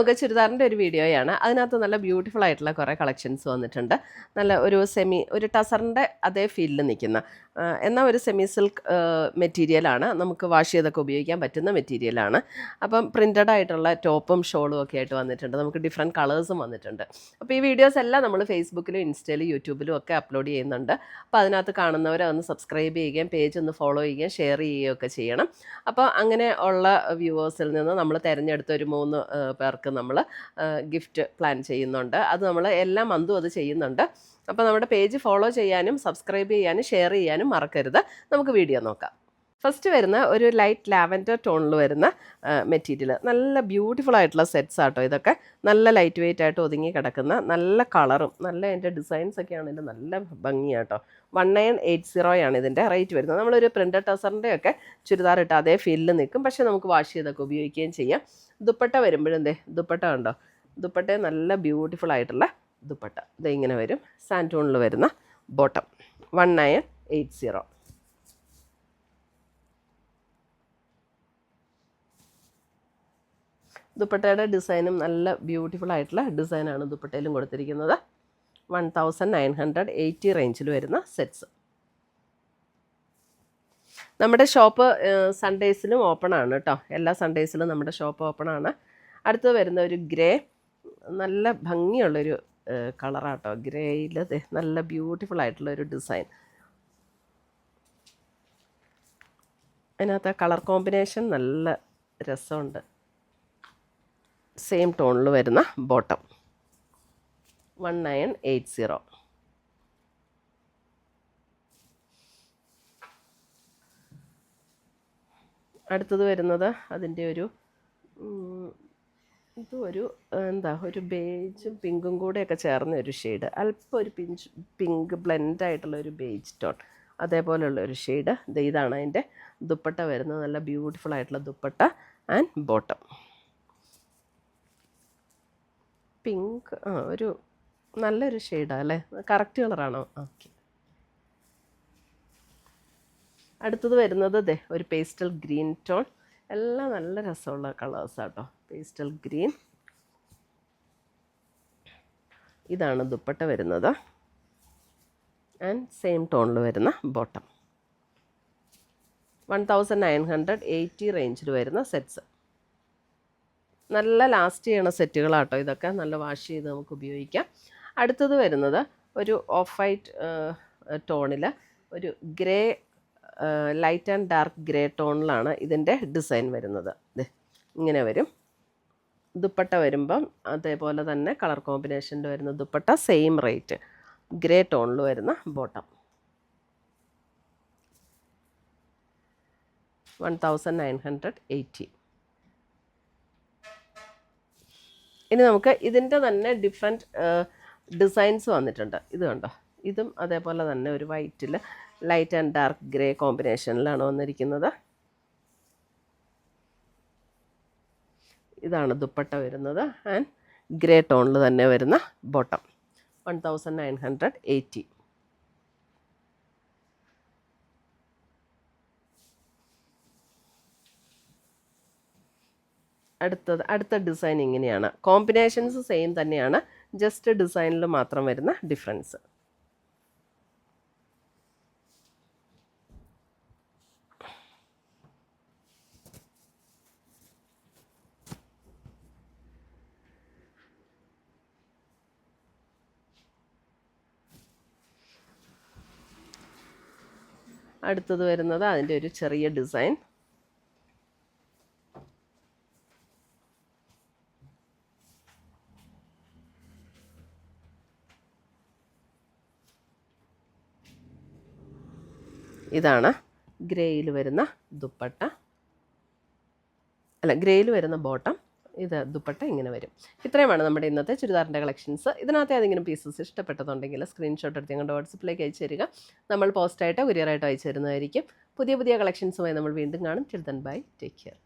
നമുക്ക് ചുരിദാറിൻ്റെ ഒരു വീഡിയോയാണ്. അതിനകത്ത് നല്ല ബ്യൂട്ടിഫുൾ ആയിട്ടുള്ള കുറേ കളക്ഷൻസ് വന്നിട്ടുണ്ട്. നല്ല ഒരു ടസറിൻ്റെ അതേ ഫീലിൽ നിൽക്കുന്ന എന്നാൽ ഒരു സെമി സിൽക്ക് മെറ്റീരിയലാണ്. നമുക്ക് വാഷ് ചെയ്തൊക്കെ ഉപയോഗിക്കാൻ പറ്റുന്ന മെറ്റീരിയലാണ്. അപ്പം പ്രിൻ്റഡ് ആയിട്ടുള്ള ടോപ്പും ഷോളും ഒക്കെ ആയിട്ട് വന്നിട്ടുണ്ട്. നമുക്ക് ഡിഫറെൻറ്റ് കളേഴ്സും വന്നിട്ടുണ്ട്. അപ്പോൾ ഈ വീഡിയോസ് എല്ലാം നമ്മൾ ഫേസ്ബുക്കിലും ഇൻസ്റ്റയിലും യൂട്യൂബിലും ഒക്കെ അപ്ലോഡ് ചെയ്യുന്നുണ്ട്. അപ്പോൾ അതിനകത്ത് കാണുന്നവരെ ഒന്ന് സബ്സ്ക്രൈബ് ചെയ്യുകയും പേജ് ഒന്ന് ഫോളോ ചെയ്യുകയും ഷെയർ ചെയ്യുകയും ഒക്കെ ചെയ്യണം. അപ്പോൾ അങ്ങനെ ഉള്ള വ്യൂവേഴ്സിൽ നിന്ന് നമ്മൾ തിരഞ്ഞെടുത്ത ഒരു 3 പേർക്ക് നമ്മൾ ഗിഫ്റ്റ് പ്ലാൻ ചെയ്യുന്നുണ്ട്. അത് നമ്മൾ എല്ലാ മന്തും അത് ചെയ്യുന്നുണ്ട്. അപ്പോൾ നമ്മുടെ പേജ് ഫോളോ ചെയ്യാനും സബ്സ്ക്രൈബ് ചെയ്യാനും ഷെയർ ചെയ്യാനും മറക്കരുത്. നമുക്ക് വീഡിയോ നോക്കാം. ഫസ്റ്റ് വരുന്ന ഒരു ലൈറ്റ് ലാവൻഡർ ടോണിൽ വരുന്ന മെറ്റീരിയൽ, നല്ല ബ്യൂട്ടിഫുൾ ആയിട്ടുള്ള സെറ്റ്സ് ആട്ടോ. ഇതൊക്കെ നല്ല ലൈറ്റ് വെയിറ്റ് ആയിട്ട് ഒതുങ്ങി കിടക്കുന്ന, നല്ല കളറും നല്ല അതിൻ്റെ ഡിസൈൻസ് ഒക്കെ ആണെങ്കിലും നല്ല ഭംഗിയാട്ടോ. 1980 ഇതിൻ്റെ റേറ്റ് വരുന്നത്. നമ്മളൊരു പ്രിൻ്റഡ് ടസറിൻ്റെ ഒക്കെ ചുരിദാർ ഇട്ട് അതേ ഫീലിൽ നിൽക്കും. പക്ഷേ നമുക്ക് വാഷ് ചെയ്തൊക്കെ ഉപയോഗിക്കുകയും ചെയ്യാം. ദുപ്പട്ട വരുമ്പോഴെന്തേ ദുപ്പട്ട ഉണ്ടോ, ദുപ്പട്ട നല്ല ബ്യൂട്ടിഫുൾ ആയിട്ടുള്ള ദുപ്പട്ട ഇത് ഇങ്ങനെ വരും. സാൻറ്റൂണിൽ വരുന്ന ബോട്ടം 1980. ദുപ്പട്ടയുടെ ഡിസൈനും നല്ല ബ്യൂട്ടിഫുൾ ആയിട്ടുള്ള ഡിസൈനാണ് ദുപ്പട്ടയിലും കൊടുത്തിരിക്കുന്നത്. 1980 റേഞ്ചിൽ വരുന്ന സെറ്റ്സ്. നമ്മുടെ ഷോപ്പ് സൺഡേസിലും ഓപ്പൺ ആണ് കേട്ടോ. എല്ലാ സൺഡേസിലും നമ്മുടെ ഷോപ്പ് ഓപ്പൺ ആണ്. അടുത്ത് വരുന്ന ഒരു ഗ്രേ, നല്ല ഭംഗിയുള്ളൊരു കളറാട്ടോ. ഗ്രേയിൽ നല്ല ബ്യൂട്ടിഫുൾ ആയിട്ടുള്ളൊരു ഡിസൈൻ. അതിനകത്ത് കളർ കോമ്പിനേഷൻ നല്ല രസമുണ്ട്. സെയിം ടോണിൽ വരുന്ന ബോട്ടം 1980. അടുത്തത് വരുന്നത് അതിൻ്റെ ഇതൊരു ഒരു ബേജും പിങ്കും കൂടെയൊക്കെ ചേർന്ന ഒരു ഷെയ്ഡ്, അല്പം ഒരു പിങ്ക് ബ്ലെൻഡായിട്ടുള്ള ഒരു ബേജ് ടോൺ, അതേപോലെയുള്ള ഒരു ഷെയ്ഡ്. ഇതാണ് അതിൻ്റെ ദുപ്പട്ട വരുന്നത്. നല്ല ബ്യൂട്ടിഫുൾ ആയിട്ടുള്ള ദുപ്പട്ട ആൻഡ് ബോട്ടം. പിങ്ക് ഒരു നല്ലൊരു ഷെയ്ഡാണ് അല്ലേ, കറക്റ്റ് കളറാണോ? ഓക്കെ. അടുത്തത് വരുന്നത് ഒരു പേസ്റ്റൽ ഗ്രീൻ ടോൺ. എല്ലാം നല്ല രസമുള്ള കളേഴ്സാട്ടോ. Pastel green. ഇതാണ് ദുപ്പട്ട വരുന്നത് ആൻഡ് സെയിം ടോണിൽ വരുന്ന ബോട്ടം. 1980 റേഞ്ചിൽ വരുന്ന സെറ്റ്സ്. നല്ല ലാസ്റ്റ് ചെയ്യണ സെറ്റുകളാട്ടോ ഇതൊക്കെ. നല്ല വാഷ് ചെയ്ത് നമുക്ക് ഉപയോഗിക്കാം. അടുത്തത് വരുന്നത് ഒരു ഓഫ് വൈറ്റ് ടോണിൽ ഒരു grey, light and dark grey ടോണിലാണ് ഇതിൻ്റെ ഡിസൈൻ വരുന്നത്. ഇങ്ങനെ വരും. ദുപ്പട്ട വരുമ്പം അതേപോലെ തന്നെ കളർ കോമ്പിനേഷനിൽ വരുന്ന ദുപ്പട്ട, സെയിം റേറ്റ്. ഗ്രേ ടോണിൽ വരുന്ന ബോട്ടം 1980. ഇനി നമുക്ക് ഇതിൻ്റെ തന്നെ ഡിഫറെൻറ്റ് ഡിസൈൻസ് വന്നിട്ടുണ്ട്. ഇത് കണ്ടോ, ഇതും അതേപോലെ തന്നെ ഒരു വൈറ്റിൽ ലൈറ്റ് ആൻഡ് ഡാർക്ക് ഗ്രേ കോമ്പിനേഷനിലാണ് വന്നിരിക്കുന്നത്. ഇതാണ് ദുപ്പട്ട വരുന്നത് ആൻഡ് ഗ്രേ ടോണിൽ തന്നെ വരുന്ന ബോട്ടം 1980. അടുത്ത ഡിസൈൻ ഇങ്ങനെയാണ്. കോമ്പിനേഷൻസ് സെയിം തന്നെയാണ്, ജസ്റ്റ് ഡിസൈനിൽ മാത്രം വരുന്ന ഡിഫറൻസ്. അടുത്തത് വരുന്നത് അതിൻ്റെ ഒരു ചെറിയ ഡിസൈൻ. ഇതാണ് ഗ്രേയിൽ വരുന്ന ദുപ്പട്ട, ഗ്രേയിൽ വരുന്ന ബോട്ടം. ഇത് ദുപ്പട്ട ഇങ്ങനെ വരും. ഇത്രയുമാണ് നമ്മുടെ ഇന്നത്തെ ചുരിദാറിൻ്റെ കളക്ഷൻസ്. ഇതിനകത്ത് ഏതെങ്കിലും പീസസ് ഇഷ്ടപ്പെട്ടതുണ്ടെങ്കിൽ സ്ക്രീൻഷോട്ട് എടുത്ത് ഞങ്ങളുടെ വാട്സപ്പിലേക്ക് അയച്ചു തരിക. നമ്മൾ പോസ്റ്റായിട്ടോ കൊറിയറായിട്ടോ അയച്ചു തരുന്നതായിരിക്കും. പുതിയ കളക്ഷൻസുമായി നമ്മൾ വീണ്ടും കാണും. Till then bye, take care.